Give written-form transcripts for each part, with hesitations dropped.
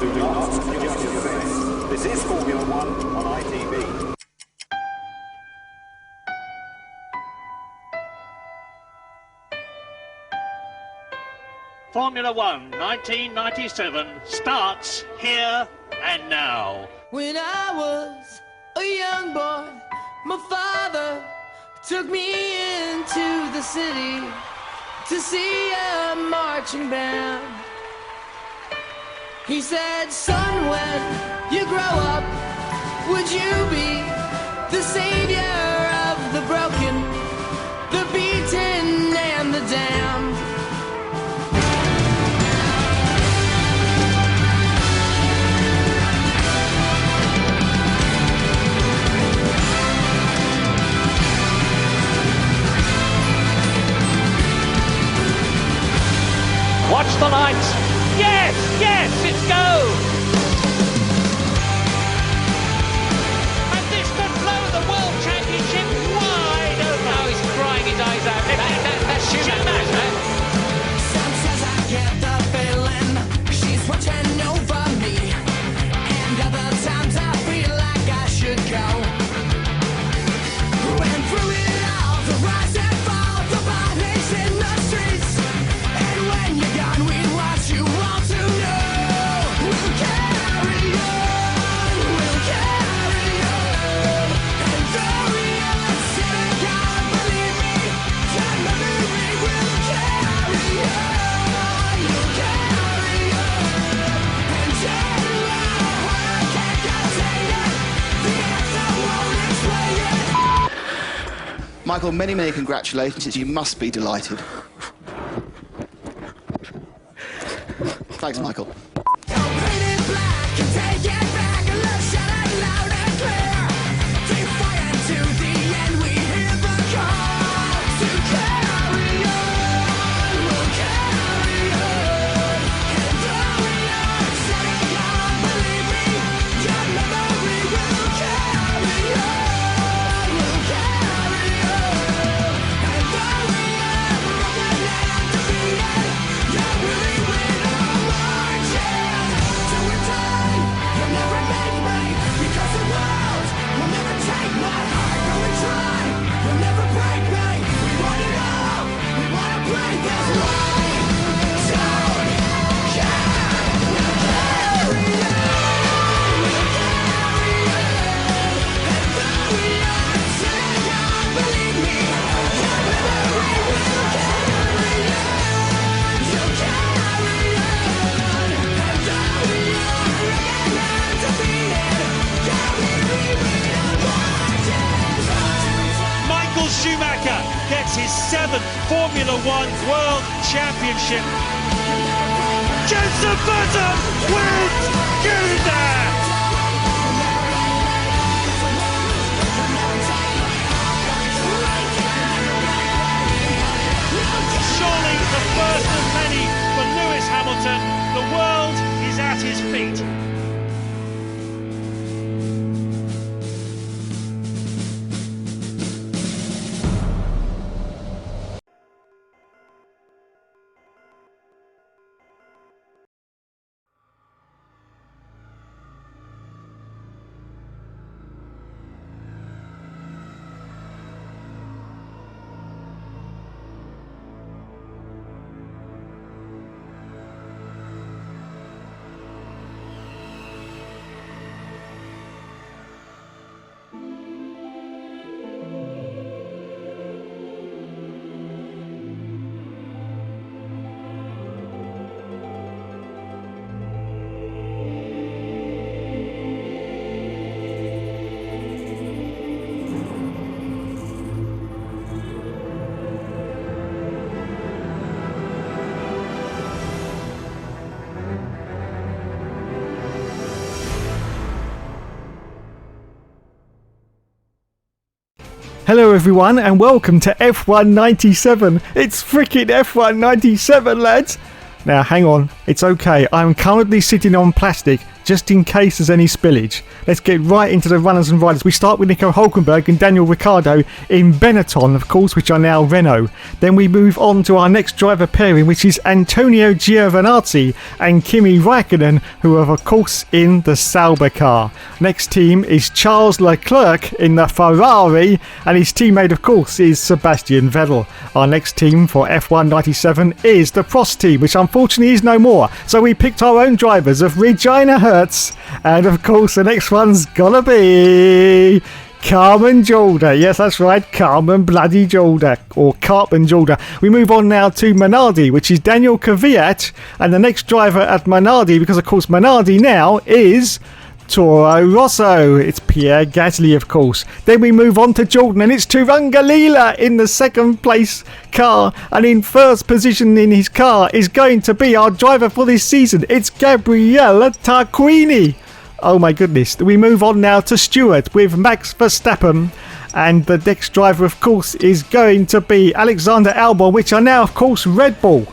Do not adjust your best. This is Formula One on ITV. Formula One 1997 starts here and now. When I was a young boy, my father took me into the city to see a marching band. He said, son, when you grow up, would you be the savior of the broken, the beaten and the damned? Watch the lights. Yes, yes, it's go. And this could blow the World Championship wide open. Oh, he's crying his eyes out. That's Schumacher. Some says I get the feeling she's watching over me, and other times I feel like I should go. And through it all, the rise and fall, the bodies in the streets, and when you're gone, we want you all to know we'll carry on, we'll carry on. And though we are still gone, believe me, your memory will carry on, you'll carry on. And tell my heart can't contain it, the answer won't explain it. Michael, many, many congratulations. You must be delighted. Thanks, Michael. Paint it black and take it back and let's shout it loud and clear. Defiant to the end, we hear the call to carry on, we'll carry on. And though we are setting gone, believe me, your memory will carry on, we'll carry on. And though we are broken and defeated, your really win our marching. Till we die, you'll never make me, because the world will never take my heart. Go and try, you'll never break me. We want it all, we want to break this way. Don't care, we'll carry on, we'll carry on. And though we are setting gone, believe me, your memory will carry on, you'll carry on. And though we are broken and defeated, your really win our marches. Michael Schumacher gets his 7th Formula One World Championship. Jenson Button wins! Get in there! Surely the first of many for Lewis Hamilton. The world is at his feet. Hello everyone and welcome to F1 97. It's freaking F1 97, lads. Now hang on, it's okay. I'm currently sitting on plastic just in case there's any spillage. Let's get right into the runners and riders. We start with Nico Hulkenberg and Daniel Ricciardo in Benetton, of course, which are now Renault. Then we move on to our next driver pairing, which is Antonio Giovinazzi and Kimi Raikkonen, who are, of course, in the Sauber car. Next team is Charles Leclerc in the Ferrari, and his teammate, of course, is Sebastian Vettel. Our next team for F1 97 is the Prost team, which unfortunately is no more. So we picked our own drivers of Regina Hertz, and of course the next one's gonna be Carmen Jolder. Yes, that's right, Carmen bloody Jolder, or Cartman Jolder. We move on now to Minardi, which is Daniel Kvyat, and the next driver at Minardi, because of course Minardi now is Toro Rosso. It's Pierre Gasly, of course. Then we move on to Jordan, and it's Turanga Leela in the second place car, and in first position in his car is going to be our driver for this season. It's Gabriele Tarquini. Oh my goodness. We move on now to Stewart with Max Verstappen, and the next driver, of course, is going to be Alexander Albon, which are now, of course, Red Bull.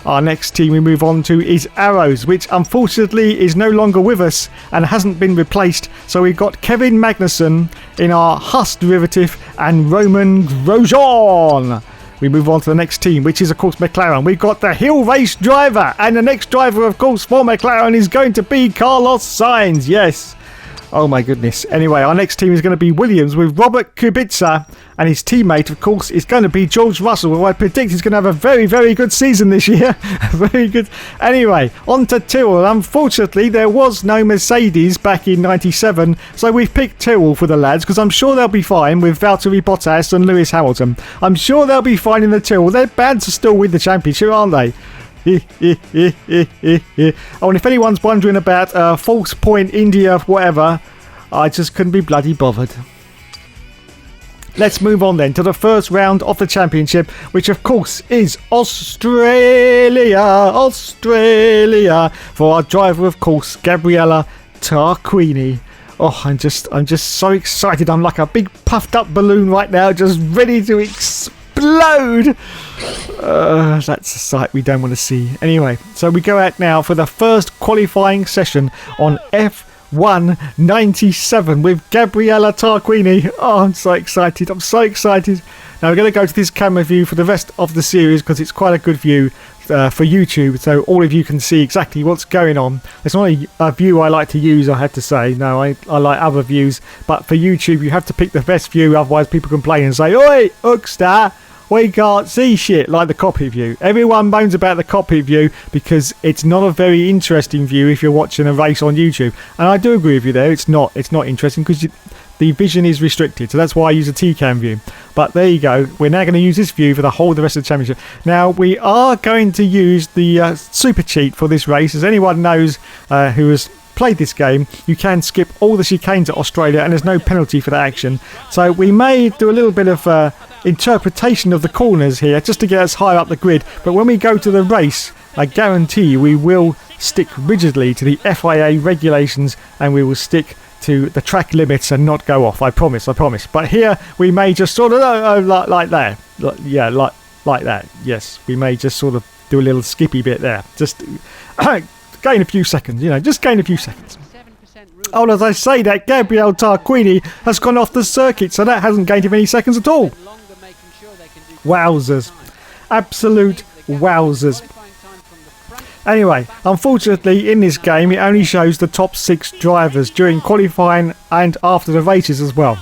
Our next team we move on to is Arrows, which unfortunately is no longer with us and hasn't been replaced. So we've got Kevin Magnussen in our Haas derivative and Roman Grosjean. We move on to the next team, which is, of course, McLaren. We've got the Hill Race driver, and the next driver, of course, for McLaren is going to be Carlos Sainz. Yes. Oh my goodness. Anyway, our next team is going to be Williams with Robert Kubica, and his teammate, of course, is going to be George Russell, who I predict is going to have a very, very good season this year. Very good. Anyway, on to Tyrrell. Unfortunately, there was no Mercedes back in 97, so we've picked Tyrrell for the lads, because I'm sure they'll be fine with Valtteri Bottas and Lewis Hamilton. I'm sure they'll be fine in the Tyrrell. They're bound to still win the championship, aren't they? Oh, and if anyone's wondering about False Point, India, whatever, I just couldn't be bloody bothered. Let's move on then to the first round of the championship, which of course is Australia, for our driver, of course, Gabriele Tarquini. Oh, I'm just so excited. I'm like a big puffed up balloon right now, just ready to explode. That's a sight we don't want to see. Anyway, so we go out now for the first qualifying session on F1 97 with Gabriele Tarquini. Oh, I'm so excited. Now we're going to go to this camera view for the rest of the series, because it's quite a good view for YouTube, so all of you can see exactly what's going on. It's not a view I like to use, I have to say. No, I like other views, but for YouTube you have to pick the best view, otherwise people complain and say, "Oi, Ugstar, we can't see shit," like the cockpit view. Everyone moans about the cockpit view because it's not a very interesting view if you're watching a race on YouTube. And I do agree with you there. It's not interesting because the vision is restricted. So that's why I use a T-cam view. But there you go. We're now going to use this view for the rest of the championship. Now, we are going to use the super cheat for this race. As anyone knows who has played this game, you can skip all the chicanes at Australia and there's no penalty for that action. So we may do a little bit of interpretation of the corners here just to get us higher up the grid, but when we go to the race, I guarantee we will stick rigidly to the FIA regulations and we will stick to the track limits and not go off. I promise. But here we may just sort of like that. Yeah, like that. Yes, we may just sort of do a little skippy bit there. Just gain a few seconds, just gain a few seconds. Oh, as I say that, Gabriele Tarquini has gone off the circuit, so that hasn't gained him any seconds at all. Wowzers. Absolute wowzers. Anyway, unfortunately in this game it only shows the top 6 drivers during qualifying and after the races as well.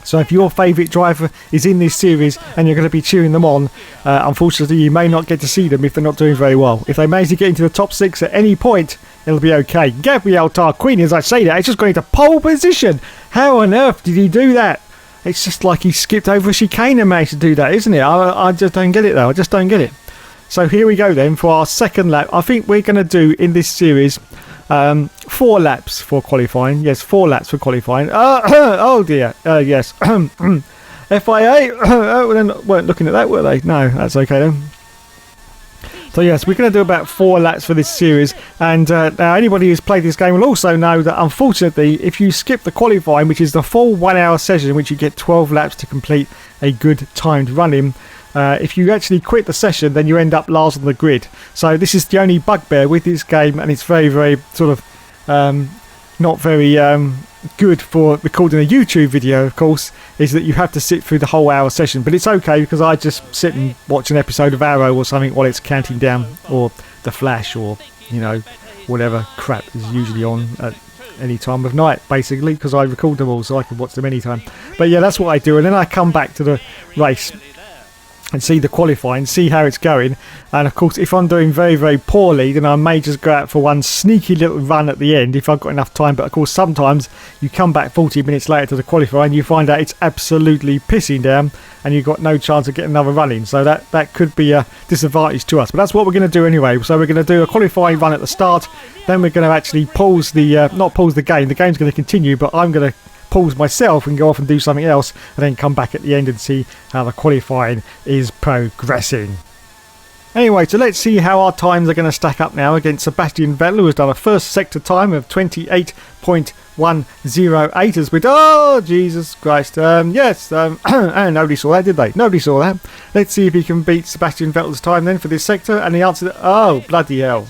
So if your favourite driver is in this series and you're going to be cheering them on, unfortunately you may not get to see them if they're not doing very well. If they manage to get into the top 6 at any point, it'll be okay. Gabriele Tarquini, as I say that, it's just going into pole position. How on earth did he do that? It's just like he skipped over a chicane and managed to do that, isn't it? I just don't get it though. I just don't get it. So here we go then for our second lap. I think we're going to do in this series 4 laps for qualifying. Yes, 4 laps for qualifying. Oh dear. Yes. FIA weren't looking at that, were they? No, that's okay then. So yes, we're going to do about 4 laps for this series, and now anybody who's played this game will also know that unfortunately if you skip the qualifying, which is the full 1 hour session in which you get 12 laps to complete a good timed run in, if you actually quit the session then you end up last on the grid. So this is the only bugbear with this game, and it's very, very sort of not very good for recording a YouTube video, of course, is that you have to sit through the whole hour session. But it's okay because I just sit and watch an episode of Arrow or something while it's counting down, or The Flash, or whatever crap is usually on at any time of night, basically, because I record them all so I can watch them anytime. But yeah, that's what I do, and then I come back to the race and see the qualifying, see how it's going. And of course, if I'm doing very, very poorly, then I may just go out for one sneaky little run at the end if I've got enough time. But of course, sometimes you come back 40 minutes later to the qualifying and you find out it's absolutely pissing down and you've got no chance of getting another run in. So that could be a disadvantage to us. But that's what we're going to do anyway. So we're going to do a qualifying run at the start. Then we're going to actually pause the, not pause the game. The game's going to continue, but I'm going to pause myself and go off and do something else, and then come back at the end and see how the qualifying is progressing. Anyway, so let's see how our times are going to stack up now against Sebastian Vettel, who has done a first sector time of 28.108 as we... Oh, Jesus Christ. Yes, and nobody saw that, did they? Nobody saw that. Let's see if he can beat Sebastian Vettel's time then for this sector, and the answer... Oh, bloody hell.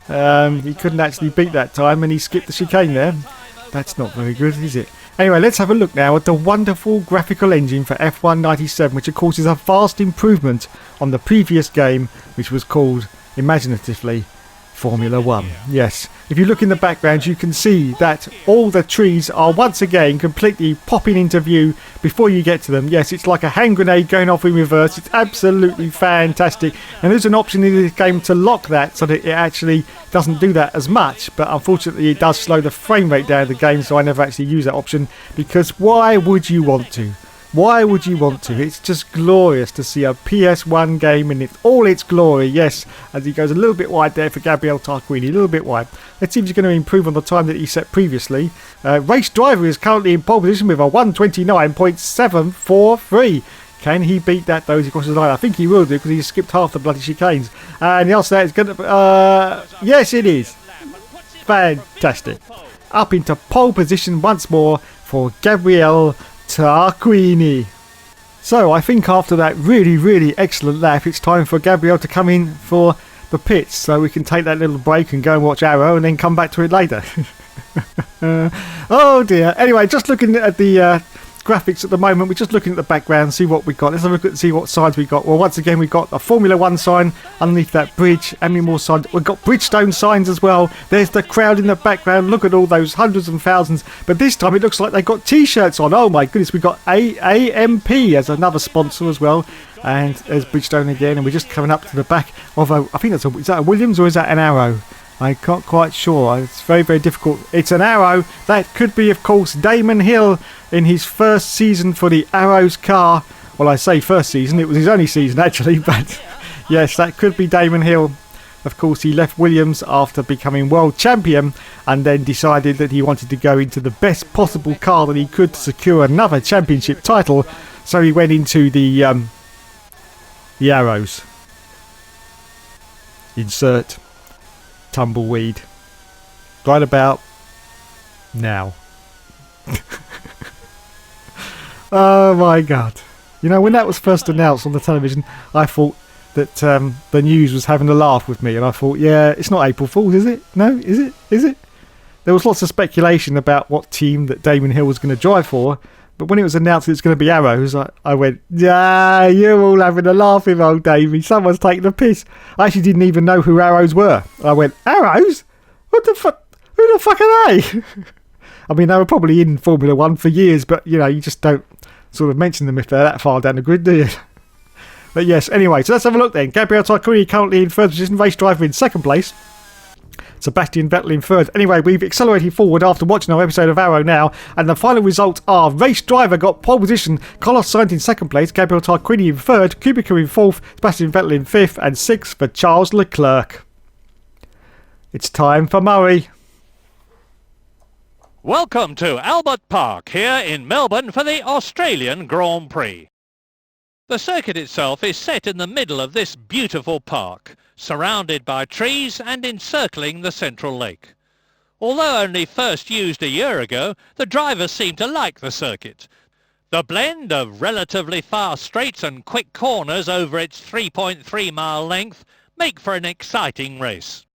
He couldn't actually beat that time, and he skipped the chicane there. That's not very good, is it? Anyway, let's have a look now at the wonderful graphical engine for F1 97, which of course is a vast improvement on the previous game, which was called, imaginatively, Formula 1. Yes, if you look in the background, you can see that all the trees are once again completely popping into view before you get to them. Yes, it's like a hand grenade going off in reverse. It's absolutely fantastic. And there's an option in this game to lock that so that it actually doesn't do that as much. But unfortunately, it does slow the frame rate down of the game, so I never actually use that option. Because why would you want to? Why would you want to? It's just glorious to see a PS1 game in all its glory. Yes, as he goes a little bit wide there for Gabriele Tarquini, a little bit wide. Let's see if he's going to improve on the time that he set previously. Race Driver is currently in pole position with a 1:29.743. Can he beat that though as he crosses the line? I think he will do because he skipped half the bloody chicanes. And the answer to that is going to... yes, it is. Fantastic. Up into pole position once more for Gabriele Tarquini. So I think after that really, really excellent lap, it's time for Gabriele to come in for the pits so we can take that little break and go and watch Arrow and then come back to it later. Oh dear. Anyway, just looking at the graphics at the moment, we're just looking at the background, see what we got. Let's have a look at see what signs we got. Well, once again, we've got a Formula 1 sign underneath that bridge. How many more signs? We've got Bridgestone signs as well. There's the crowd in the background. Look at all those hundreds and thousands. But this time it looks like they've got t-shirts on. Oh my goodness, we've got AMP as another sponsor as well. And there's Bridgestone again, and we're just coming up to the back of a, I think that's is that a Williams or is that an Arrow? I'm not quite sure. It's very, very difficult. It's an Arrow. That could be, of course, Damon Hill in his first season for the Arrows car. Well, I say first season. It was his only season, actually. But yes, that could be Damon Hill. Of course, he left Williams after becoming world champion and then decided that he wanted to go into the best possible car that he could to secure another championship title. So he went into the Arrows. Insert tumbleweed right about now. Oh my god. You know, when that was first announced on the television, I thought that the news was having a laugh with me, and I thought, yeah, it's not April Fool's, is it? No, is it? Is it? There was lots of speculation about what team that Damon Hill was going to drive for, but when it was announced it's going to be Arrows, I went, yeah, you're all having a laugh with old Davey. Someone's taking the piss. I actually didn't even know who Arrows were. I went, Arrows? What the fuck? Who the fuck are they? I mean, they were probably in Formula 1 for years, but, you know, you just don't sort of mention them if they're that far down the grid, do you? But yes, anyway, so let's have a look then. Gabriele Tarquini currently in third position, Race Driver in second place. Sebastian Vettel in third. Anyway, we've accelerated forward after watching our episode of Arrow now, and the final results are Race Driver got pole position, Carlos Sainz in second place, Gabriele Tarquini in third, Kubica in fourth, Sebastian Vettel in fifth, and sixth for Charles Leclerc. It's time for Murray. Welcome to Albert Park here in Melbourne for the Australian Grand Prix. The circuit itself is set in the middle of this beautiful park, surrounded by trees and encircling the central lake. Although only first used a year ago, the drivers seem to like the circuit. The blend of relatively fast straights and quick corners over its 3.3-mile length make for an exciting race.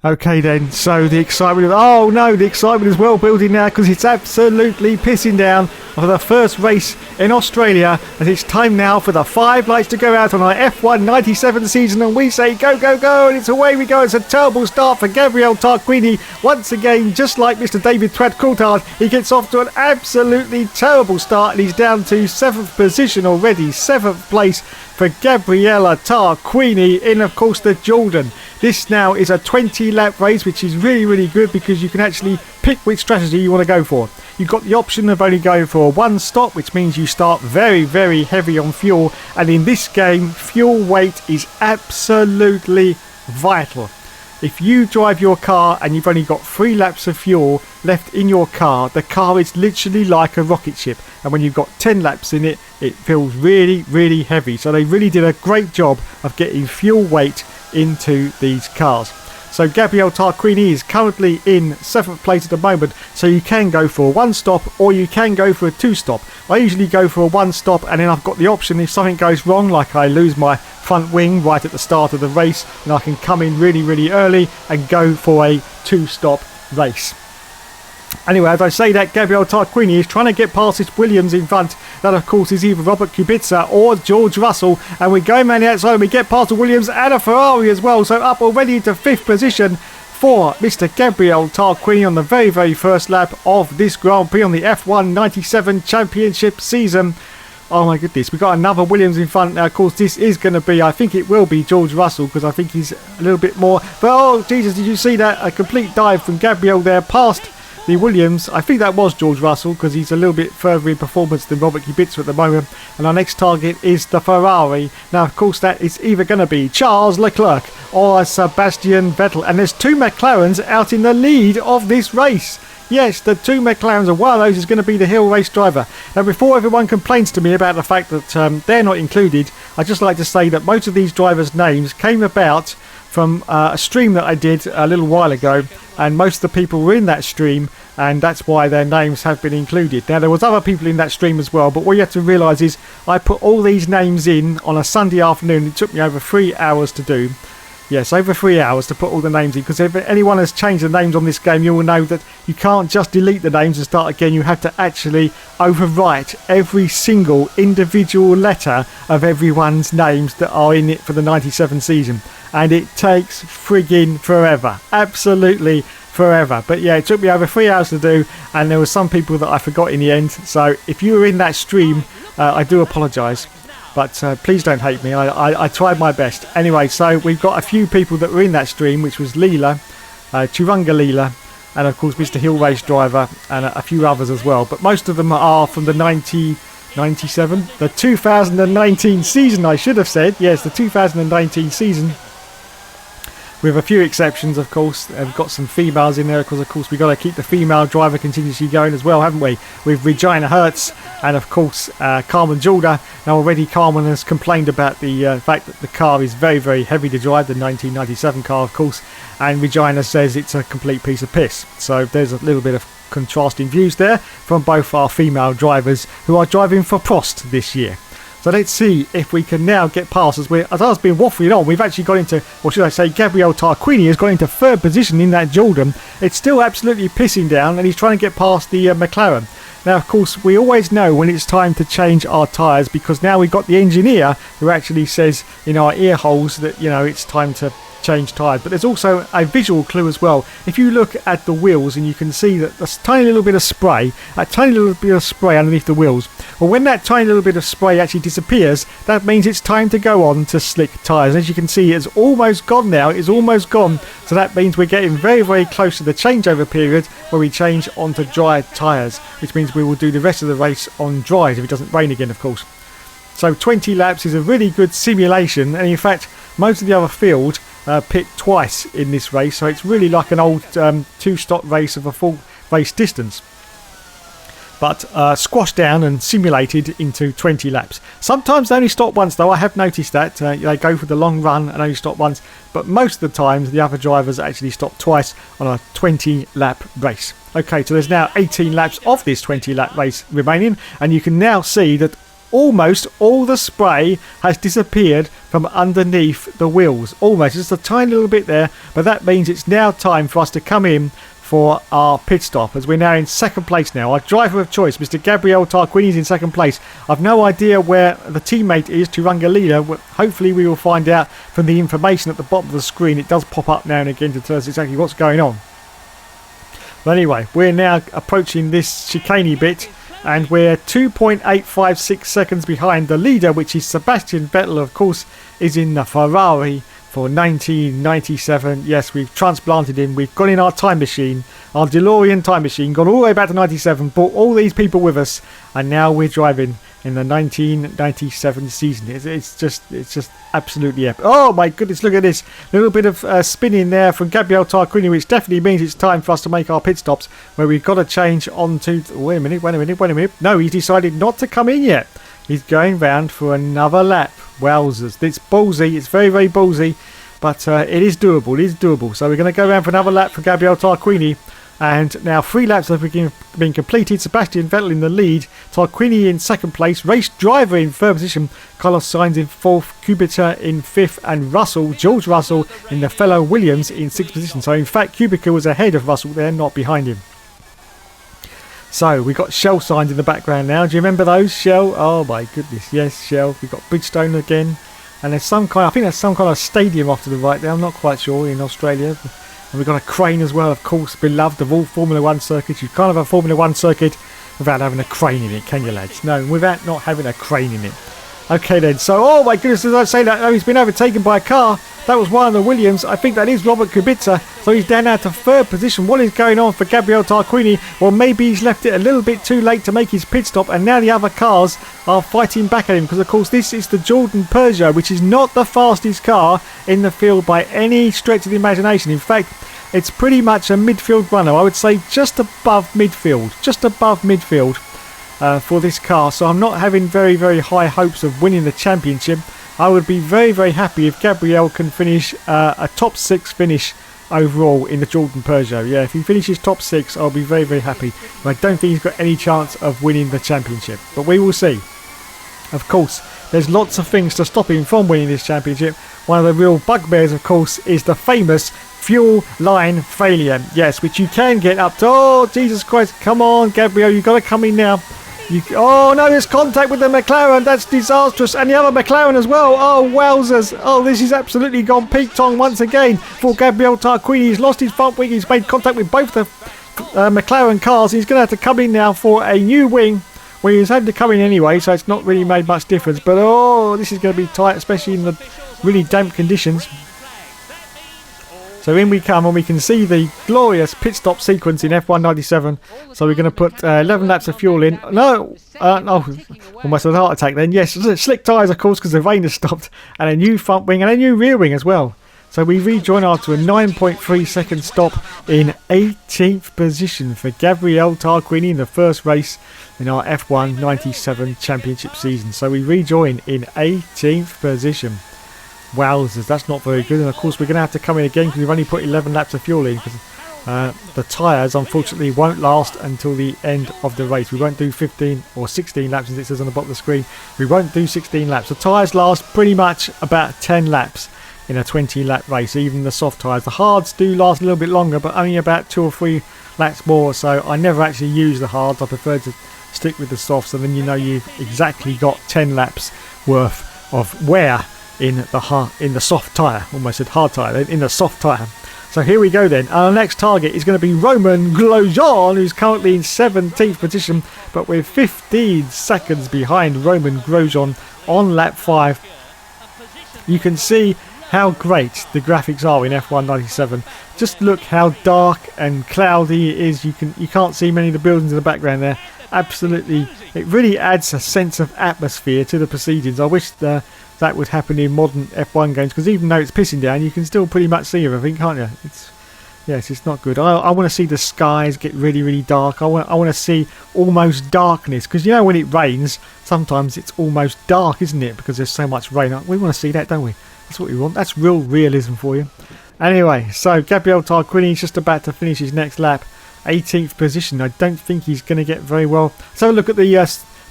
Okay then, so the excitement, oh no, the excitement is well building now because it's absolutely pissing down for the first race in Australia, and it's time now for the 5 lights to go out on our F1 97 season, and we say go, go, go, and it's away we go. It's a terrible start for Gabriele Tarquini. Once again, just like Mr. David Coulthard, he gets off to an absolutely terrible start and he's down to 7th position already, 7th place for Gabriele Tarquini in, of course, the Jordan. This now is a 20 lap race, which is really, really good because you can actually pick which strategy you want to go for. You've got the option of only going for one stop, which means you start very, very heavy on fuel. And in this game, fuel weight is absolutely vital. If you drive your car and you've only got 3 laps of fuel left in your car, the car is literally like a rocket ship. And when you've got 10 laps in it, it feels really, really heavy. So they really did a great job of getting fuel weight into these cars. So Gabriele Tarquini is currently in 7th place at the moment, so you can go for a 1 stop or you can go for a 2 stop. I usually go for a 1 stop, and then I've got the option if something goes wrong, like I lose my front wing right at the start of the race, and I can come in really, really early and go for a 2 stop race. Anyway, as I say that, Gabriele Tarquini is trying to get past this Williams in front. That, of course, is either Robert Kubica or George Russell. And we're going around the outside and we get past the Williams and a Ferrari as well. So up already to 5th position for Mr. Gabriele Tarquini on the very, very first lap of this Grand Prix on the F1 97 Championship season. Oh my goodness, we've got another Williams in front now. Of course, this is going to be, I think it will be George Russell, because I think he's a little bit more. But oh Jesus, did you see that? A complete dive from Gabriele there past the Williams. I think that was George Russell because he's a little bit further in performance than Robert Kubica at the moment. And our next target is the Ferrari. Now, of course, that is either going to be Charles Leclerc or Sebastian Vettel. And there's 2 McLarens out in the lead of this race. Yes, the 2 McLarens, and one of those is going to be the Hill race driver. Now, before everyone complains to me about the fact that they're not included, I'd just like to say that most of these drivers' names came about from a stream that I did a little while ago, and most of the people were in that stream, and that's why their names have been included. Now, there was other people in that stream as well, but what you have to realise is I put all these names in on a Sunday afternoon. It took me over 3 hours to do. Yes, over 3 hours to put all the names in, because if anyone has changed the names on this game, you will know that you can't just delete the names and start again. You have to actually overwrite every single individual letter of everyone's names that are in it for the 97 season. And it takes frigging forever. Absolutely forever. But yeah, it took me over 3 hours to do, and there were some people that I forgot in the end. So if you were in that stream, I do apologise. But please don't hate me. I tried my best. Anyway, so we've got a few people that were in that stream, which was Leela, Chirunga Leela, and of course Mr. Hill Race Driver, and a few others as well. But most of them are from the 97, the 2019 season, I should have said. Yes, the 2019 season. With a few exceptions, of course. We've got some females in there, because of course we've got to keep the female driver continuously going as well, haven't we? With Regina Hertz and of course Carmen Jorda. Now already Carmen has complained about the fact that the car is very, very heavy to drive, the 1997 car of course, and Regina says it's a complete piece of piss. So there's a little bit of contrasting views there from both our female drivers who are driving for Prost this year. So let's see if we can now get past, as I've been waffling on, we've actually got into, or should I say, Gabriele Tarquini has got into 3rd position in that Jordan. It's still absolutely pissing down, and he's trying to get past the McLaren. Now, of course, we always know when it's time to change our tyres, because now we've got the engineer who actually says in our ear holes that, you know, it's time to change tyres. But there's also a visual clue as well. If you look at the wheels and you can see that there's a tiny little bit of spray, underneath the wheels. Well, when that tiny little bit of spray actually disappears, that means it's time to go on to slick tyres. As you can see, it's almost gone now. It's almost gone. So that means we're getting very, very close to the changeover period where we change onto dry tyres, which means we will do the rest of the race on dries if it doesn't rain again, of course. So 20 laps is a really good simulation, and in fact, most of the other field pit twice in this race, so it's really like an old 2-stop race of a full race distance, but squashed down and simulated into 20 laps. Sometimes they only stop once though. I have noticed that they go for the long run and only stop once, but most of the times the other drivers actually stop twice on a 20 lap race. Okay, so there's now 18 laps of this 20 lap race remaining, and you can now see that almost all the spray has disappeared from underneath the wheels. Almost, just a tiny little bit there, but that means it's now time for us to come in for our pit stop, as we're now in second place now. Our driver of choice, Mr. Gabriele Tarquini, is in second place. I've no idea where the teammate is, Turangalila. Hopefully we will find out from the information at the bottom of the screen. It does pop up now and again to tell us exactly what's going on. But anyway, we're now approaching this chicane bit, and we're 2.856 seconds behind the leader, which is Sebastian Vettel, of course, is in the Ferrari for 1997. Yes, we've transplanted him. We've got in our time machine, our DeLorean time machine, gone all the way back to 97, brought all these people with us, and now we're driving in the 1997 season. It's just absolutely epic. Oh my goodness, look at this. A little bit of spinning there from Gabriele Tarquini, which definitely means it's time for us to make our pit stops, where we've got to change on to... Wait a minute. No, he's decided not to come in yet. He's going round for another lap. Wowzers. It's ballsy. It's very, very ballsy. But it is doable. It is doable. So we're going to go around for another lap for Gabriele Tarquini. And now 3 laps have been completed. Sebastian Vettel in the lead. Tarquini in second place. Race driver in third position. Carlos Sainz in fourth. Kubica in fifth. And George Russell in the fellow Williams in sixth position. So in fact, Kubica was ahead of Russell there, not behind him. So we've got Shell signs in the background now. Do you remember those? Shell? Oh my goodness, yes, Shell. We've got Bridgestone again. And there's some kind, I think there's some kind of stadium off to the right there. I'm not quite sure, in Australia. And we've got a crane as well, of course, beloved of all Formula 1 circuits. You can't have a Formula 1 circuit without having a crane in it, can you, lads? No, without not having a crane in it. Okay then, so, oh my goodness, as I say that, oh, he's been overtaken by a car. That was one of the Williams. I think that is Robert Kubica. So he's down now to third position. What is going on for Gabriele Tarquini? Well, maybe he's left it a little bit too late to make his pit stop, and now the other cars are fighting back at him, because of course this is the Jordan Peugeot, which is not the fastest car in the field by any stretch of the imagination. In fact, it's pretty much a midfield runner. I would say just above midfield. For this car. So I'm not having very, very high hopes of winning the championship. I would be very, very happy if Gabriele can finish a top 6 finish overall in the Jordan Peugeot. Yeah, if he finishes top 6, I'll be very, very happy. But I don't think he's got any chance of winning the championship. But we will see. Of course, there's lots of things to stop him from winning this championship. One of the real bugbears, of course, is the famous fuel line failure. Yes, which you can get up to. Oh, Jesus Christ. Come on, Gabriele. You've got to come in now. Oh no, there's contact with the McLaren. That's disastrous. And the other McLaren as well. Oh, wowzers. Oh, this is absolutely gone peak-tong once again for Gabriele Tarquini. He's lost his front wing. He's made contact with both the McLaren cars. He's going to have to come in now for a new wing. Well, he's had to come in anyway, so it's not really made much difference. But oh, this is going to be tight, especially in the really damp conditions. So in we come, and we can see the glorious pit stop sequence in F1 97. So we're going to put 11 laps of fuel in. No, almost had a heart attack then. Yes, slick tyres, of course, because the rain has stopped. And a new front wing and a new rear wing as well. So we rejoin after a 9.3 second stop in 18th position for Gabriele Tarquini in the first race in our F1 97 championship season. So we rejoin in 18th position. Wowzers, that's not very good. And of course we're going to have to come in again because we've only put 11 laps of fuel in, because the tyres unfortunately won't last until the end of the race. We won't do 15 or 16 laps, as it says on the bottom of the screen. We won't do 16 laps. The tyres last pretty much about 10 laps in a 20 lap race, even the soft tyres. The hards do last a little bit longer, but only about 2 or 3 laps more. So I never actually use the hards. I prefer to stick with the softs, and then you know you've exactly got 10 laps worth of wear in the soft tyre. Almost said hard tyre, in the soft tyre. So here we go then. Our next target is going to be Romain Grosjean, who's currently in 17th position, but we're 15 seconds behind Romain Grosjean on lap 5. You can see how great the graphics are in F1 97. Just look how dark and cloudy it is. You can't see many of the buildings in the background there. Absolutely, it really adds a sense of atmosphere to the proceedings. I wish that would happen in modern F1 games, because even though it's pissing down, you can still pretty much see everything, can't you? It's not good. I want to see the skies get really, really dark. I want to see almost darkness, because you know when it rains, sometimes it's almost dark, isn't it? Because there's so much rain. We want to see that, don't we? That's what we want. That's real realism for you. Anyway, so Gabriele Tarquini is just about to finish his next lap. 18th position. I don't think he's going to get very well. So look at the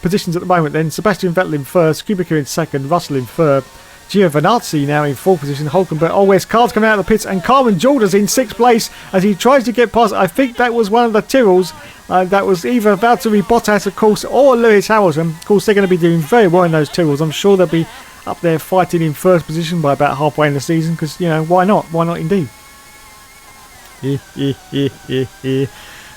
positions at the moment then. Sebastian Vettel in first, Kubica in second, Russell in third, Giovinazzi now in fourth position, Hulkenberg. Oh, where's Carl's coming out of the pits, and Carmen Jordan's in sixth place as he tries to get past. I think that was one of the Tyrrells. That was either Valtteri Bottas, of course, or Lewis Hamilton. Of course, they're going to be doing very well in those Tyrrells. I'm sure they'll be up there fighting in first position by about halfway in the season because, you know, why not? Why not indeed?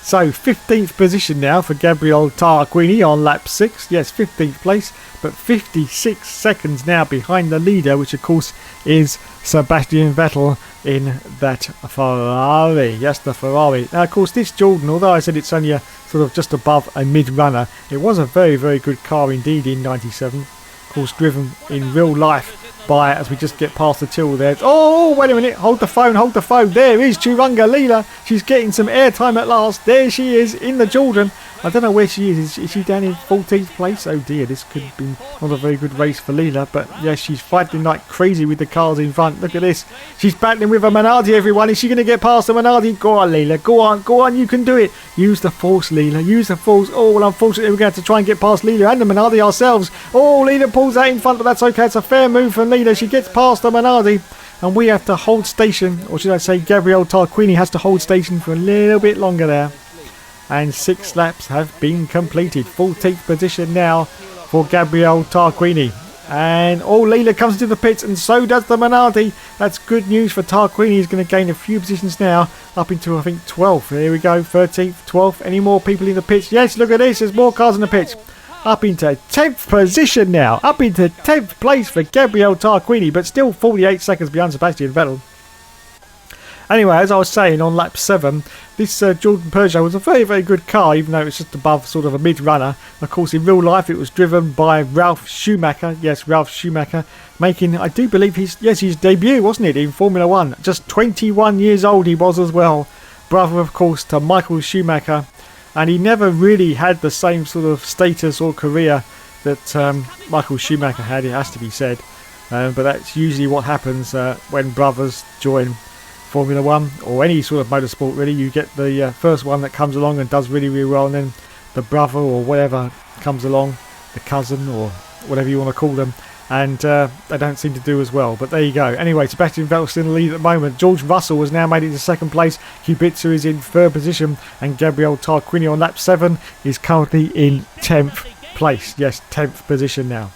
So 15th position now for Gabriele Tarquini on lap 6. Yes, 15th place, but 56 seconds now behind the leader, which of course is Sebastian Vettel in that Ferrari. Yes, the Ferrari. Now, of course, this Jordan, although I said it's only a sort of just above a mid-runner, it was a very, very good car indeed in 97. Of course, driven in real life by, as we just get past the Tyrrell there. Oh, wait a minute. Hold the phone, hold the phone. There is Churanga Leela. She's getting some airtime at last. There she is in the Jordan. I don't know where she is. Is she down in 14th place? Oh dear, this could have been not a very good race for Leela. But yes, she's fighting like crazy with the cars in front. Look at this. She's battling with a Minardi, everyone. Is she going to get past the Minardi? Go on, Leela. Go on, go on. You can do it. Use the force, Leela. Use the force. Oh, well, unfortunately, we're going to have to try and get past Leela and the Minardi ourselves. Oh, Leela pulls that in front, but that's okay. It's a fair move from Leela. She gets past the Minardi. And we have to hold station, or should I say Gabriele Tarquini has to hold station for a little bit longer there. And 6 laps have been completed. 14th position now for Gabriele Tarquini. And Leela comes into the pits, and so does the Minardi. That's good news for Tarquini. He's going to gain a few positions now, up into, I think, 12th. Here we go, 13th, 12th. Any more people in the pits? Yes, look at this. There's more cars in the pits. Up into 10th position now. Up into 10th place for Gabriele Tarquini, but still 48 seconds behind Sebastian Vettel. Anyway, as I was saying, on lap 7, this Jordan Peugeot was a very, very good car, even though it was just above sort of a mid-runner. Of course, in real life, it was driven by Ralf Schumacher. Yes, Ralf Schumacher, making, I do believe, his debut, wasn't it, in Formula 1. Just 21 years old he was as well. Brother, of course, to Michael Schumacher. And he never really had the same sort of status or career that Michael Schumacher had, it has to be said. But that's usually what happens when brothers join Formula 1 or any sort of motorsport, really. You get the first one that comes along and does really, really well, and then the brother or whatever comes along, the cousin or whatever you want to call them, and they don't seem to do as well. But there you go. Anyway, Sebastian Vettel's in the lead at the moment. George Russell has now made it to second place. Kubica is in third position, and Gabriele Tarquini on lap 7 is currently in 10th place. Yes, 10th position now.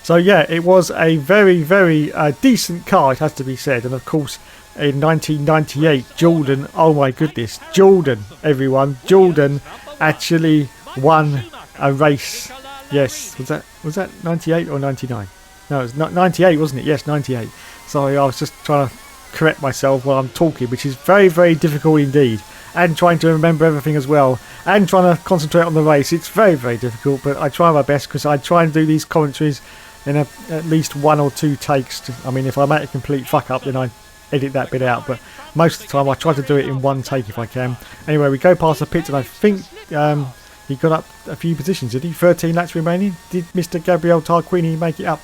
So yeah, it was a very, very decent car, it has to be said. And of course, in 1998, Jordan, oh my goodness, Jordan, everyone, Jordan actually won a race. Yes, was that 98 or 99? No, it was 98, wasn't it? Yes, 98. Sorry, I was just trying to correct myself while I'm talking, which is very, very difficult indeed. And trying to remember everything as well, and trying to concentrate on the race. It's very, very difficult, but I try my best because I try and do these commentaries in at least 1 or 2 takes. I mean, if I make a complete fuck up, then I edit that bit out, but most of the time I try to do it in 1 take if I can. Anyway, we go past the pits, and I think he got up a few positions, did he? 13 laps remaining. Did Mr. Gabriele Tarquini make it up?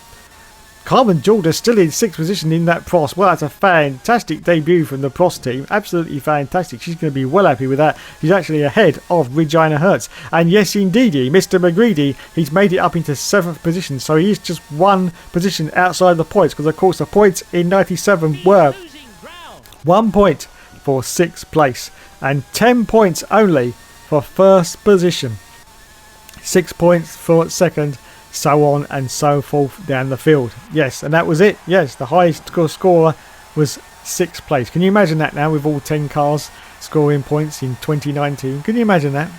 Carmen Jordan still in 6th position in that Prost. Well, that's a fantastic debut from the Prost team. Absolutely fantastic. She's going to be well happy with that. She's actually ahead of Regina Hertz. And yes, indeedy, Mr. McGreedy, he's made it up into 7th position. So he's just 1 position outside the points. Because, of course, the points in 97 were 1 point for 6th place. And 10 points only for 1st position. 6 points for 2nd. So on and so forth down the field. Yes, and that was it. Yes, the highest scorer was 6th place. Can you imagine that now with all 10 cars scoring points in 2019? Can you imagine that?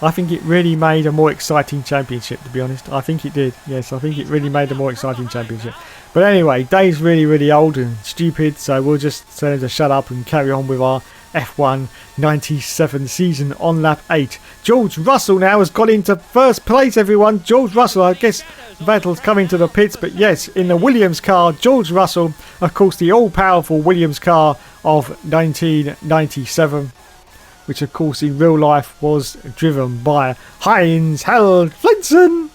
I think it really made a more exciting championship, to be honest. I think it did. Yes, I think it really made a more exciting championship. But anyway, Dave's really, really old and stupid, so we'll just tell him to shut up and carry on with our F1 97 season on lap 8. George Russell now has got into 1st place, everyone. George Russell, I guess Vettel's coming to the pits, but yes, in the Williams car, George Russell, of course, the all-powerful Williams car of 1997, which of course in real life was driven by Heinz Harald Frentzen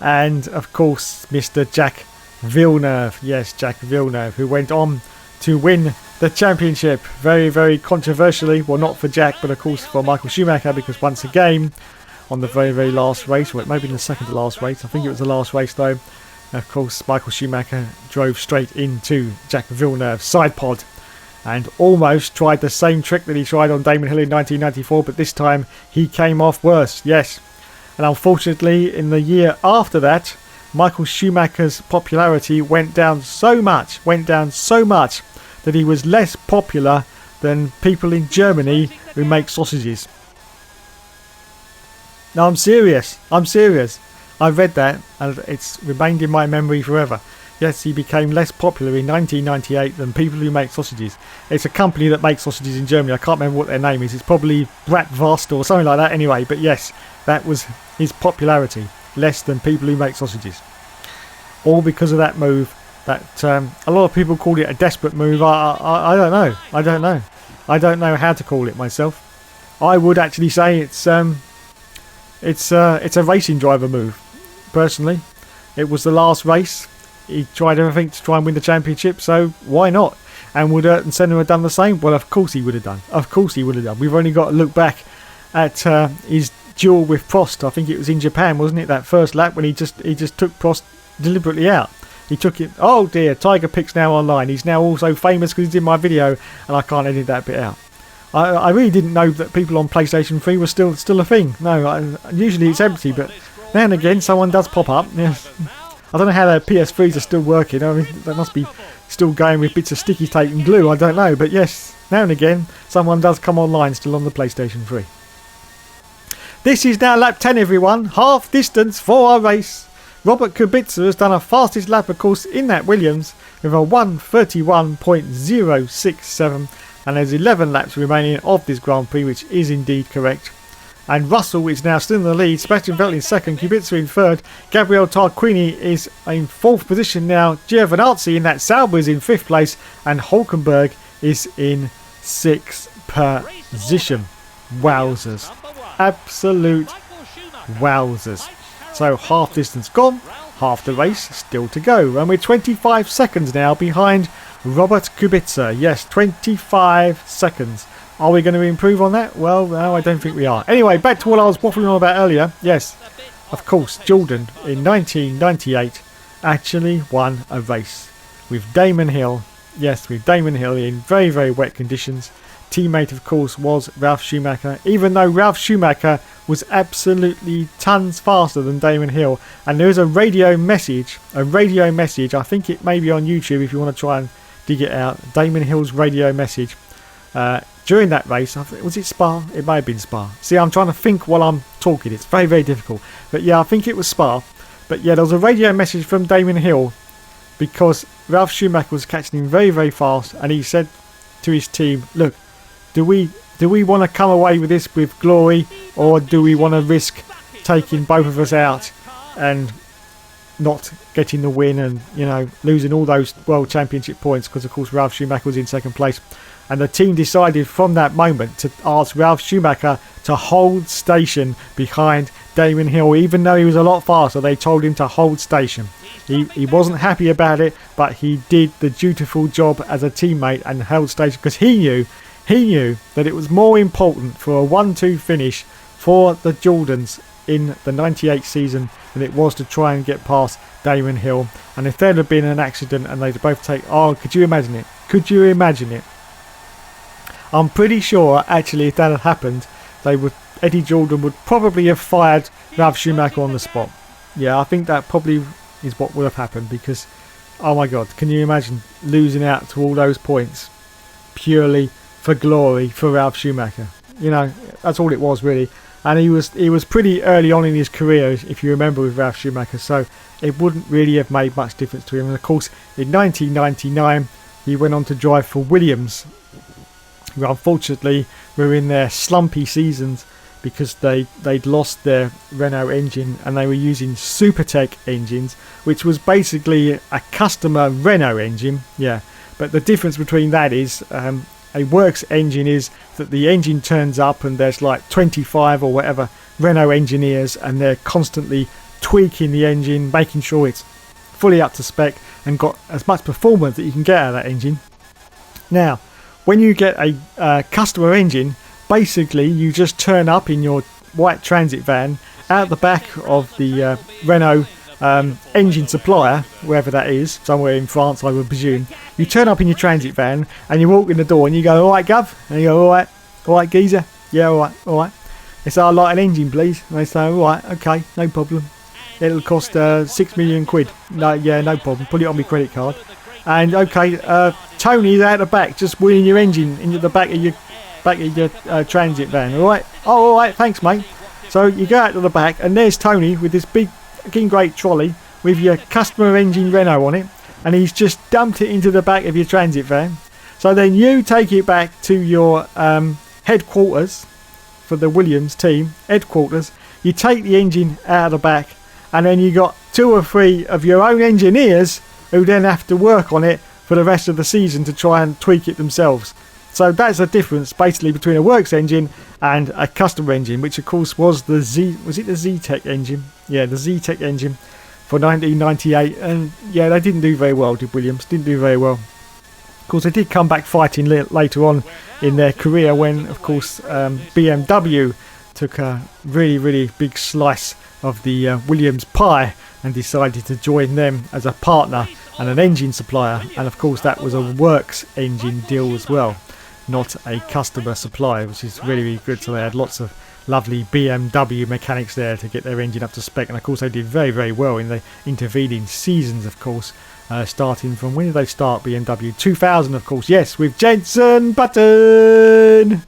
and of course Mr. Jacques Villeneuve. Yes, Jacques Villeneuve, who went on to win the championship very, very controversially. Well, not for Jack, but of course for Michael Schumacher, because once again on the very, very last race. Well, it may have been the second to last race. I think it was the last race though. Of course, Michael Schumacher drove straight into Jacques Villeneuve's side pod and almost tried the same trick that he tried on Damon Hill in 1994, but this time he came off worse, yes. And unfortunately, in the year after that, Michael Schumacher's popularity went down so much that he was less popular than people in Germany who make sausages. No, I'm serious. I read that and it's remained in my memory forever. Yes, he became less popular in 1998 than people who make sausages. It's a company that makes sausages in Germany. I can't remember what their name is. It's probably Bratwurst or something like that anyway. But yes, that was his popularity. Less than people who make sausages. All because of that move. That a lot of people called it a desperate move. I don't know. I don't know how to call it myself. I would actually say it's a racing driver move. Personally, it was the last race. He tried everything to try and win the championship, so why not? And would Ayrton Senna have done the same? Well, of course he would have done. We've only got to look back at his duel with Prost. I think it was in Japan, wasn't it? That first lap when he just took Prost deliberately out. He took it. Oh dear, Tiger Pic's now online. He's now also famous because he's in my video, and I can't edit that bit out. I really didn't know that people on PlayStation 3 were still a thing. No, usually it's empty, but now and again someone does pop up. Yes. I don't know how their PS3s are still working. I mean, they must be still going with bits of sticky tape and glue. I don't know, but yes, now and again someone does come online still on the PlayStation 3. This is now lap 10, everyone. Half distance for our race. Robert Kubica has done a fastest lap, of course, in that Williams with a 1:31.067, and there's 11 laps remaining of this Grand Prix, which is indeed correct. And Russell is now still in the lead, Sebastian Vettel in second, Kubica in third, Gabriel Tarquini is in fourth position now, Giovinazzi in that Sauber is in fifth place, and Hulkenberg is in sixth position. Wowzers. Absolute wowzers. So half distance gone, half the race still to go, and we're 25 seconds now behind Robert Kubica. Yes, 25 seconds. Are we going to improve on that? Well, no, I don't think we are. Anyway, back to what I was waffling on about earlier. Yes, of course, Jordan in 1998 actually won a race with Damon Hill. Yes, with Damon Hill in very, very wet conditions. Teammate, of course, was Ralf Schumacher, even though Ralf Schumacher was absolutely tons faster than Damon Hill. And there is a radio message, I think it may be on YouTube if you want to try and dig it out, Damon Hill's radio message during that race. Was it Spa? It may have been Spa. See, I'm trying to think while I'm talking. It's very, very difficult. But yeah, I think it was Spa. But yeah, there was a radio message from Damon Hill because Ralf Schumacher was catching him very, very fast, and he said to his team, look, do we want to come away with this with glory, or do we want to risk taking both of us out and not getting the win and, you know, losing all those World Championship points? Because of course Ralf Schumacher was in second place, and the team decided from that moment to ask Ralf Schumacher to hold station behind Damon Hill. Even though he was a lot faster, they told him to hold station. He wasn't happy about it, but he did the dutiful job as a teammate and held station because he knew that it was more important for a 1-2 finish for the Jordans in the 98 season than it was to try and get past Damon Hill. And if there'd have been an accident and they'd both take... Oh, could you imagine it? I'm pretty sure, actually, if that had happened, Eddie Jordan would probably have fired Ralf Schumacher on the spot. Yeah, I think that probably is what would have happened because, oh my God, can you imagine losing out to all those points purely for glory for Ralf Schumacher? You know, that's all it was really. And he was pretty early on in his career, if you remember, with Ralf Schumacher, so it wouldn't really have made much difference to him. And of course, in 1999, he went on to drive for Williams, who unfortunately were in their slumpy seasons because they'd lost their Renault engine and they were using Supertech engines, which was basically a customer Renault engine. Yeah, but the difference between that is a works engine is that the engine turns up and there's like 25 or whatever Renault engineers and they're constantly tweaking the engine, making sure it's fully up to spec and got as much performance that you can get out of that engine. Now, when you get a customer engine, basically you just turn up in your white transit van out the back of the Renault engine supplier, wherever that is, somewhere in France I would presume. You turn up in your transit van and you walk in the door and you go, alright Gov? And you go, alright geezer? Yeah, alright. They say, I'd like an engine please. And they say, alright, okay, no problem. It'll cost 6 million quid. No, yeah, no problem. Put it on my credit card. And okay, Tony's out the back, just wheeling your engine into the back of your transit van. Alright? Oh, alright, thanks mate. So you go out to the back and there's Tony with this big fucking great trolley with your customer engine Renault on it, and he's just dumped it into the back of your transit van. So then you take it back to your headquarters for the Williams team, headquarters. You take the engine out of the back, and then you got 2 or 3 of your own engineers who then have to work on it for the rest of the season to try and tweak it themselves. So that's the difference basically between a works engine and a customer engine, which of course was the Zetec engine? Yeah, the Zetec engine for 1998. And yeah, they didn't do very well, did Williams? Didn't do very well. Of course, they did come back fighting later on in their career when, of course, BMW took a really, really big slice of the Williams pie and decided to join them as a partner and an engine supplier. And of course, that was a works engine deal as well, not a customer supply, which is really, really good. So they had lots of lovely BMW mechanics there to get their engine up to spec, and of course they did very, very well in the intervening seasons, of course, starting from, when did they start BMW? 2000, of course, yes, with Jenson Button.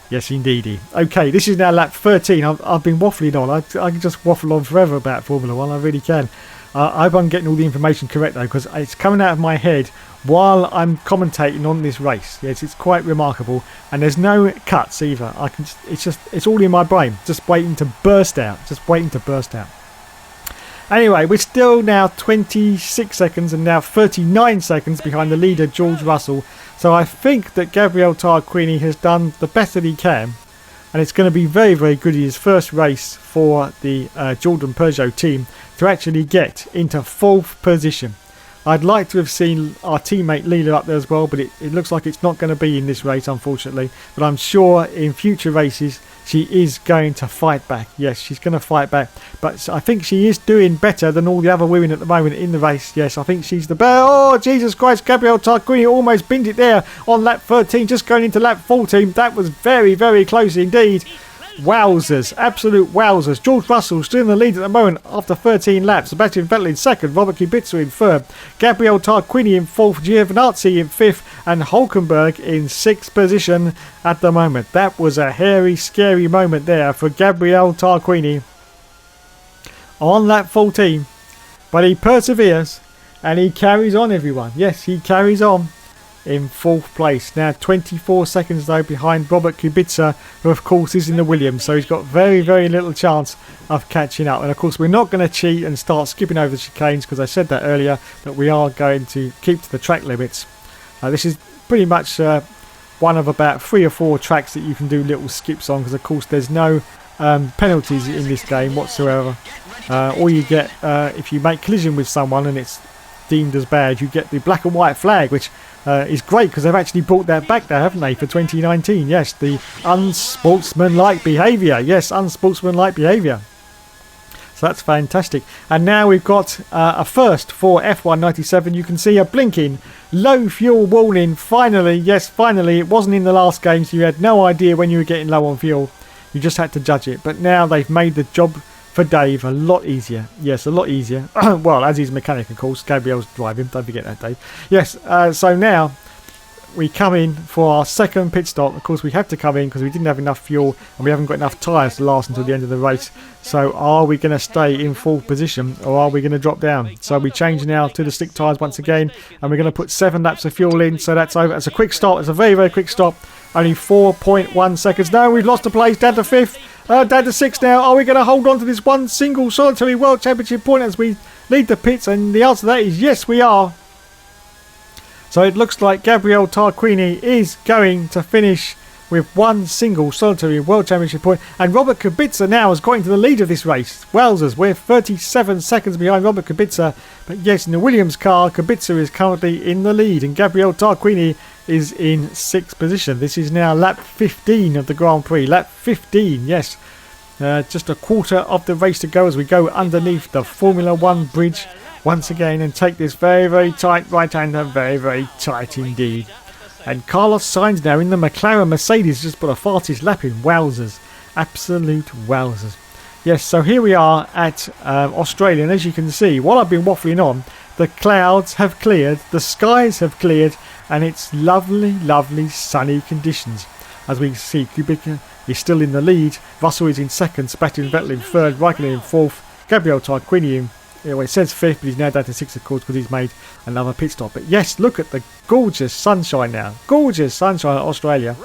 Yes, indeedy. Okay, this is now lap 13. I've been waffling on. I can just waffle on forever about Formula 1, I really can. I hope I'm getting all the information correct though, because it's coming out of my head while I'm commentating on this race. Yes, it's quite remarkable, and there's no cuts either. It's all in my brain, just waiting to burst out. Anyway, we're still now 26 seconds and now 39 seconds behind the leader, George Russell. So I think that Gabriele Tarquini has done the best that he can, and it's going to be very, very good in his first race for the Jordan Peugeot team to actually get into 4th position. I'd like to have seen our teammate Leela up there as well, but it looks like it's not going to be in this race, unfortunately. But I'm sure in future races she is going to fight back. Yes, she's going to fight back. But I think she is doing better than all the other women at the moment in the race. Yes, I think she's the best. Oh, Jesus Christ, Gabriele Tarquini almost binned it there on lap 13, just going into lap 14. That was very, very close indeed. Wowzers, absolute wowzers. George Russell still in the lead at the moment after 13 laps. Sebastian Vettel in 2nd, Robert Kubica in 3rd, Gabriele Tarquini in 4th, Giovinazzi in 5th, and Hulkenberg in 6th position at the moment. That was a hairy, scary moment there for Gabriele Tarquini on lap 14. But he perseveres and he carries on, everyone. Yes, he carries on in 4th place. Now 24 seconds though behind Robert Kubica, who of course is in the Williams, so he's got very, very little chance of catching up. And of course we're not going to cheat and start skipping over the chicanes, because I said that earlier, that we are going to keep to the track limits. This is pretty much one of about 3 or 4 tracks that you can do little skips on, because of course there's no penalties in this game whatsoever. All you get if you make collision with someone and it's deemed as bad, you get the black and white flag, which is great because they've actually brought that back there, haven't they, for 2019? Yes, the unsportsmanlike behaviour. Yes, unsportsmanlike behaviour. So that's fantastic. And now we've got a first for F1 97. You can see a blinking low fuel warning. Finally, yes, finally. It wasn't in the last game, so you had no idea when you were getting low on fuel. You just had to judge it. But now they've made the job for Dave a lot easier. Yes, a lot easier. Well, as his mechanic, of course. Gabrielle's driving. Don't forget that, Dave. Yes, so now we come in for our second pit stop. Of course, we have to come in because we didn't have enough fuel and we haven't got enough tyres to last until the end of the race. So are we going to stay in 4th position or are we going to drop down? So we change now to the slick tyres once again, and we're going to put 7 laps of fuel in. So that's over. It's a quick stop. It's a very, very quick stop. Only 4.1 seconds. No, we've lost a place. Down to 5th. Down to 6th now. Are we going to hold on to this one single solitary World Championship point as we lead the pits? And the answer to that is yes, we are. So it looks like Gabriele Tarquini is going to finish with one single solitary World Championship point. And Robert Kubica now has got into the lead of this race. Wowzers, we're 37 seconds behind Robert Kubica. But yes, in the Williams car, Kubica is currently in the lead. And Gabriele Tarquini is in 6th position. This is now lap 15 of the Grand Prix. Lap 15, yes. Just a quarter of the race to go as we go underneath the Formula 1 bridge once again and take this very, very tight right-hander, very, very tight indeed. And Carlos Sainz now in the McLaren Mercedes just put a fastest lap in. Wowzers. Absolute wowzers. Yes, so here we are at Australia, and as you can see, while I've been waffling on, the clouds have cleared, the skies have cleared, and it's lovely, lovely sunny conditions. As we see, Kubica is still in the lead, Russell is in second, Sebastian Vettel in third, Raikkonen in fourth, Gabriel Tarquini in, well, it says fifth, but he's now down to sixth, of course, because he's made another pit stop. But yes, look at the gorgeous sunshine now. Gorgeous sunshine at Australia.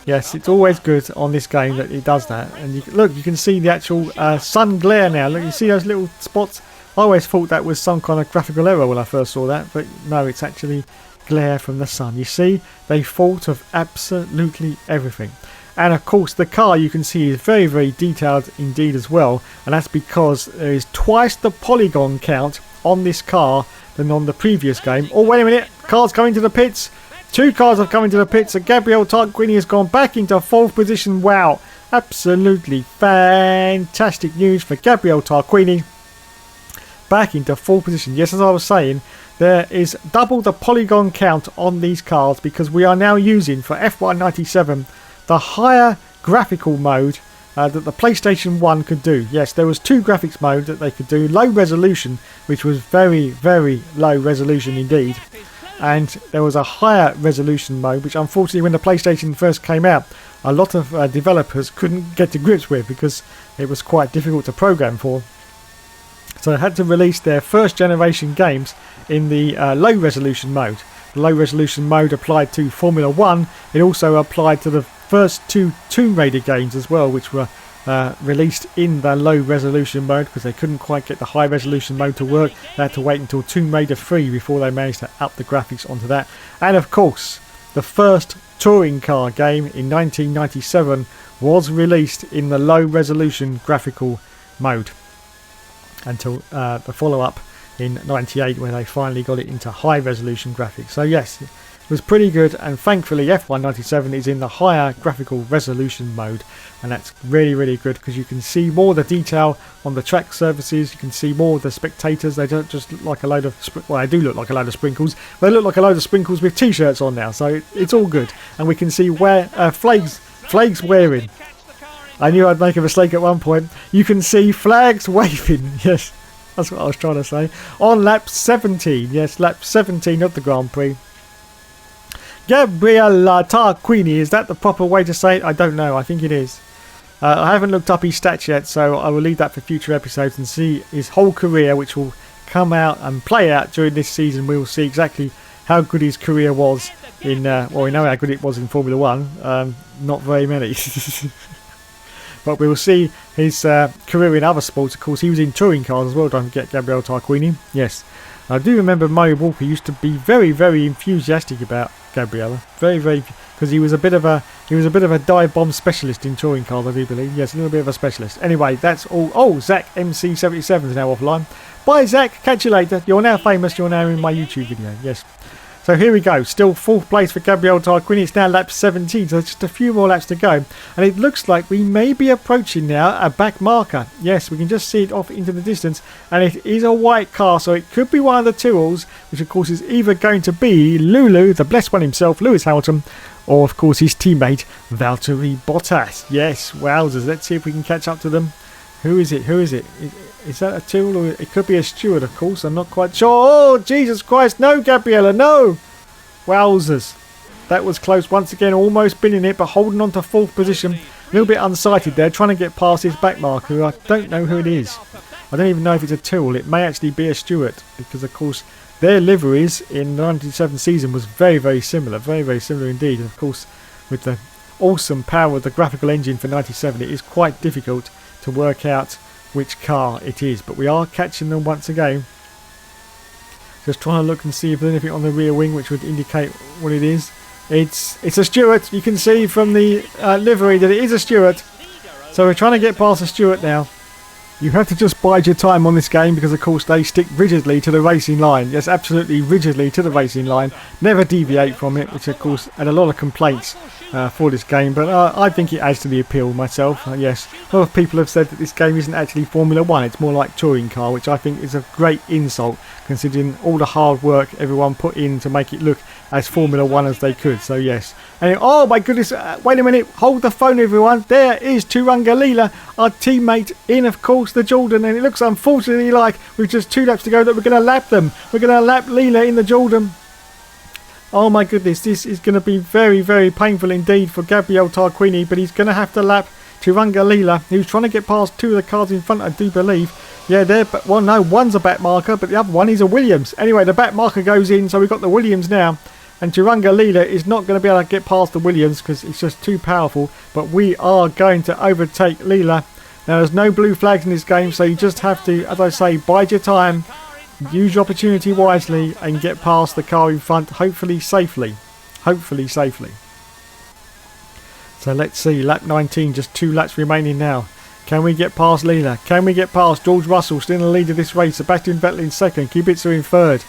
Yes, it's always good on this game that it does that. And you can see the actual sun glare now. Look, you see those little spots? I always thought that was some kind of graphical error when I first saw that, but no, it's actually glare from the sun. You see, they thought of absolutely everything. And of course, the car you can see is very, very detailed indeed as well. And that's because there is twice the polygon count on this car than on the previous game. Oh, wait a minute, cars coming to the pits. Two cars have come into the pits, and Gabriel Tarquini has gone back into fourth position. Wow, absolutely fantastic news for Gabriel Tarquini. Back into fourth position. Yes, as I was saying, there is double the polygon count on these cars because we are now using for FY97 the higher graphical mode that the PlayStation 1 could do. Yes, there was two graphics modes that they could do. Low resolution, which was very, very low resolution indeed. And there was a higher resolution mode, which unfortunately when the PlayStation first came out, a lot of developers couldn't get to grips with because it was quite difficult to program for. So they had to release their first generation games in the low resolution mode. The low resolution mode applied to Formula 1. It also applied to the first two Tomb Raider games as well, which were released in the low resolution mode because they couldn't quite get the high resolution mode to work. They had to wait until Tomb Raider 3 before they managed to up the graphics onto that. And of course, the first touring car game in 1997 was released in the low resolution graphical mode until the follow-up in 98 when they finally got it into high resolution graphics. So yes, it was pretty good, and thankfully F197 is in the higher graphical resolution mode, and that's really, really good because you can see more of the detail on the track surfaces. You can see more of the spectators. They don't just look like a load of well, they do look like a load of sprinkles. They look like a load of sprinkles with t-shirts on now, so it's all good. And we can see where flags wearing. I knew I'd make a mistake at one point. You can see flags waving. Yes, that's what I was trying to say. On lap 17. Yes, lap 17 of the Grand Prix. Gabriel Tarquini, is that the proper way to say it? I don't know. I think it is. I haven't looked up his stats yet, so I will leave that for future episodes and see his whole career, which will come out and play out during this season. We will see exactly how good his career was in, well, we know how good it was in Formula 1. Not very many. But we will see his career in other sports. Of course, he was in touring cars as well. Don't forget Gabriel Tarquini. Yes, I do remember Murray Walker used to be very, very enthusiastic about Gabriella. Very, very, because he was a bit of a dive bomb specialist in touring cars, I do believe. Yes, a little bit of a specialist. Anyway, that's all. Oh, Zach MC77 is now offline. Bye, Zach. Catch you later. You're now famous. You're now in my YouTube video. Yes. So here we go, still fourth place for Gabriel Tarquini. It's now lap 17, so just a few more laps to go. And it looks like we may be approaching now a back marker. Yes, we can just see it off into the distance. And it is a white car, so it could be one of the tools, which of course is either going to be Lulu, the blessed one himself, Lewis Hamilton, or of course his teammate, Valtteri Bottas. Yes, wowzers, let's see if we can catch up to them. Who is it? Who is it? Is that a tool, or it could be a steward, of course. I'm not quite sure. Oh, Jesus Christ. No, Gabriella, no. Wowzers. That was close once again. Almost been in it, but holding on to fourth position. A little bit unsighted there, trying to get past his back marker, who I don't know who it is. I don't even know if it's a tool. It may actually be a steward, because, of course, their liveries in the 97 season was very, very similar. Very, very similar indeed. And, of course, with the awesome power of the graphical engine for 97, it is quite difficult to work out which car it is, but we are catching them once again. Just trying to look and see if there's anything on the rear wing which would indicate what it is. It's a Stewart. You can see from the livery that it is a Stewart. So we're trying to get past a Stewart now. You have to just bide your time on this game because, of course, they stick rigidly to the racing line. Yes, absolutely rigidly to the racing line. Never deviate from it, which, of course, had a lot of complaints for this game. But I think it adds to the appeal myself. Yes, a lot of people have said that this game isn't actually Formula 1. It's more like touring car, which I think is a great insult, considering all the hard work everyone put in to make it look as Formula 1 as they could. So, yes. And, oh, my goodness. Wait a minute. Hold the phone, everyone. There is Turunga Leela, our teammate in, of course, the Jordan. And it looks, unfortunately, like with just 2 laps to go that we're going to lap them. We're going to lap Leela in the Jordan. Oh, my goodness. This is going to be very, very painful indeed for Gabriele Tarquini. But he's going to have to lap Turunga Leela, who's trying to get past 2 of the cars in front, I do believe. Yeah, there, but well, no, one's a back marker, but the other one is a Williams. Anyway, the back marker goes in, so we've got the Williams now. And Turunga Leela is not going to be able to get past the Williams because it's just too powerful. But we are going to overtake Leela. Now, there's no blue flags in this game, so you just have to, as I say, bide your time, use your opportunity wisely, and get past the car in front, hopefully safely. Hopefully safely. So let's see, lap 19, just 2 laps remaining now. Can we get past Leela? Can we get past George Russell, still in the lead of this race? Sebastian Vettel in second, Kubica in third.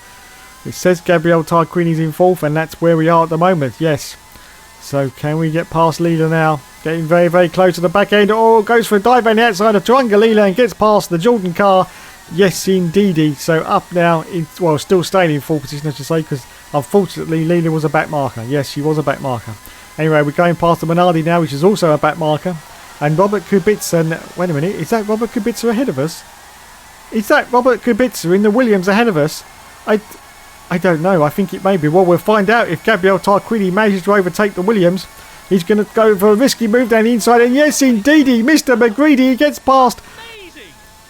It says Gabriele Tarquini's in fourth, and that's where we are at the moment, yes. So can we get past Leela now? Getting very, very close to the back end. Oh, goes for a dive on the outside of Turunga Leela and gets past the Jordan car. Yes, indeedy. So up now, well, still staying in fourth position, I should say, because unfortunately Leela was a back marker. Yes, she was a back marker. Anyway, we're going past the Minardi now, which is also a back marker. And Robert Kubica, wait a minute, is that Robert Kubica ahead of us? Is that Robert Kubica in the Williams ahead of us? I don't know, I think it may be. Well, we'll find out if Gabriele Tarquini manages to overtake the Williams. He's going to go for a risky move down the inside, and yes, indeedy, Mr. McGreedy gets past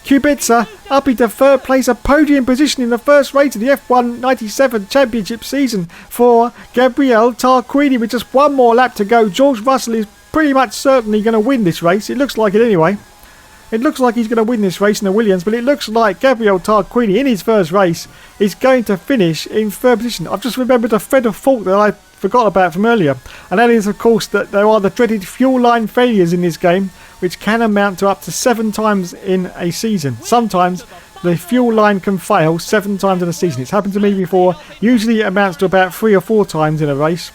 Kubica up into third place, a podium position in the first race of the F1 97 Championship season for Gabriele Tarquini with just 1 more lap to go. George Russell is pretty much certainly going to win this race. It looks like it anyway. It looks like he's going to win this race in the Williams, but it looks like Gabriele Tarquini in his first race is going to finish in third position. I've just remembered a thread of fault that I forgot about from earlier, and that is, of course, that there are the dreaded fuel line failures in this game, which can amount to up to 7 times in a season. Sometimes the fuel line can fail 7 times in a season. It's happened to me before. Usually it amounts to about 3 or 4 times in a race.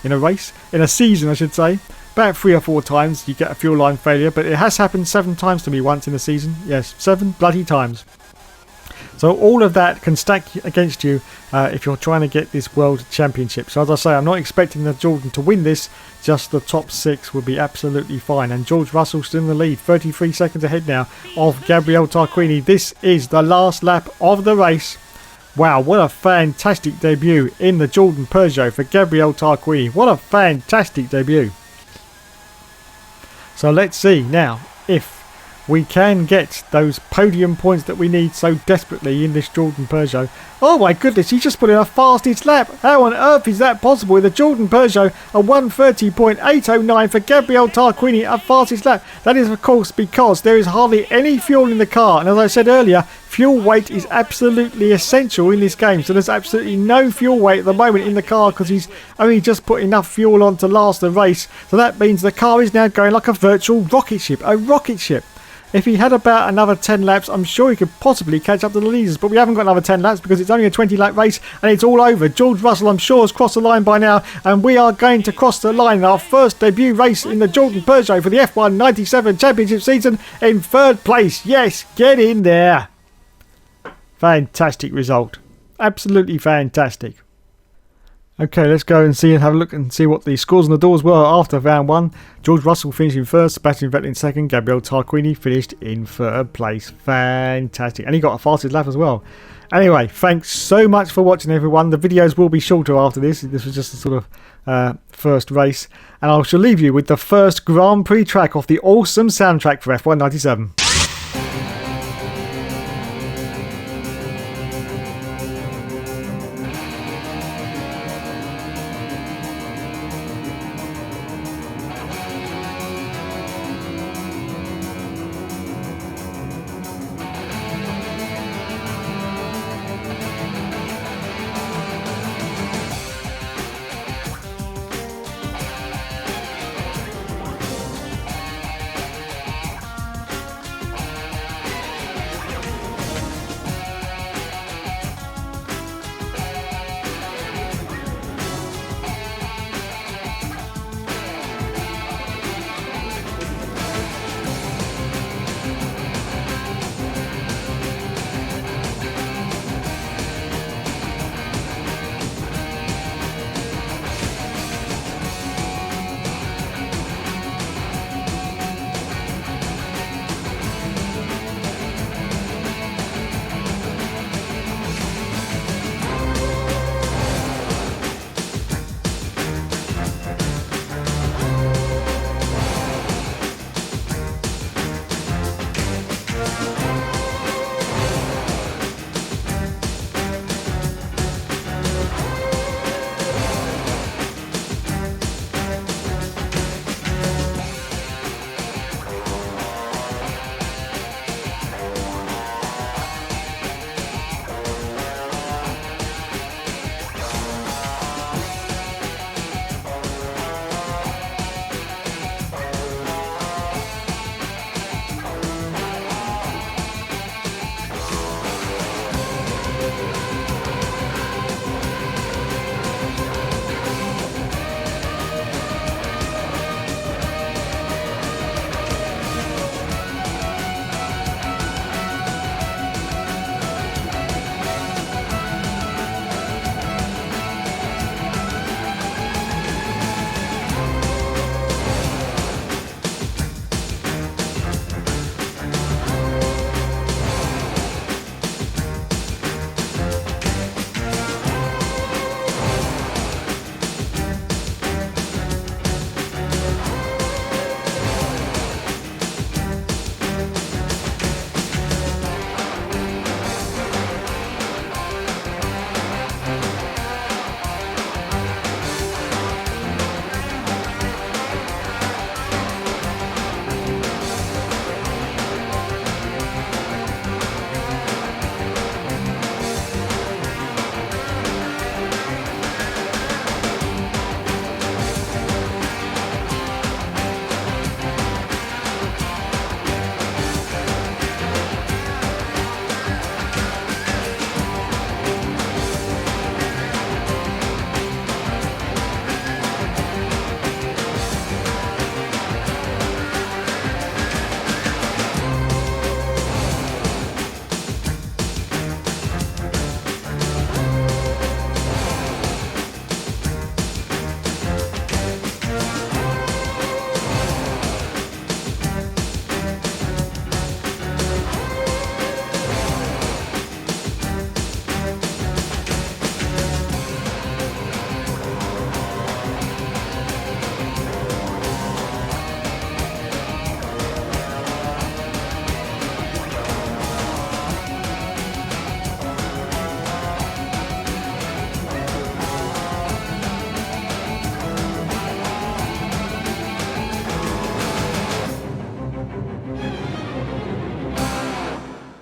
In a season, I should say. About 3 or 4 times you get a fuel line failure, but it has happened 7 times to me once in a season. Yes, 7 bloody times. So all of that can stack against you if you're trying to get this World Championship. So as I say, I'm not expecting the Jordan to win this. Just the top 6 will be absolutely fine. And George Russell still in the lead, 33 seconds ahead now of Gabriele Tarquini. This is the last lap of the race. Wow, what a fantastic debut in the Jordan Peugeot for Gabriele Tarquini. What a fantastic debut. So let's see now if we can get those podium points that we need so desperately in this Jordan Peugeot. Oh my goodness, he's just put in a fastest lap. How on earth is that possible with the Jordan Peugeot? A 1:30.809 for Gabriele Tarquini, a fastest lap. That is, of course, because there is hardly any fuel in the car. And as I said earlier, fuel weight is absolutely essential in this game. So there's absolutely no fuel weight at the moment in the car because he's only just put enough fuel on to last the race. So that means the car is now going like a virtual rocket ship. A rocket ship. If he had about another 10 laps, I'm sure he could possibly catch up to the leaders. But we haven't got another 10 laps because it's only a 20-lap race and it's all over. George Russell, I'm sure, has crossed the line by now. And we are going to cross the line in our first debut race in the Jordan Peugeot for the F1 97 Championship season in 3rd place. Yes, get in there. Fantastic result. Absolutely fantastic. Okay, let's go and have a look and see what the scores on the doors were after round 1. George Russell finished in first, Sebastian Vettel in second, Gabriele Tarquini finished in 3rd place. Fantastic. And he got a fastest lap as well. Anyway, thanks so much for watching, everyone. The videos will be shorter after this. This was just a sort of first race. And I shall leave you with the first Grand Prix track off the awesome soundtrack for F1 97.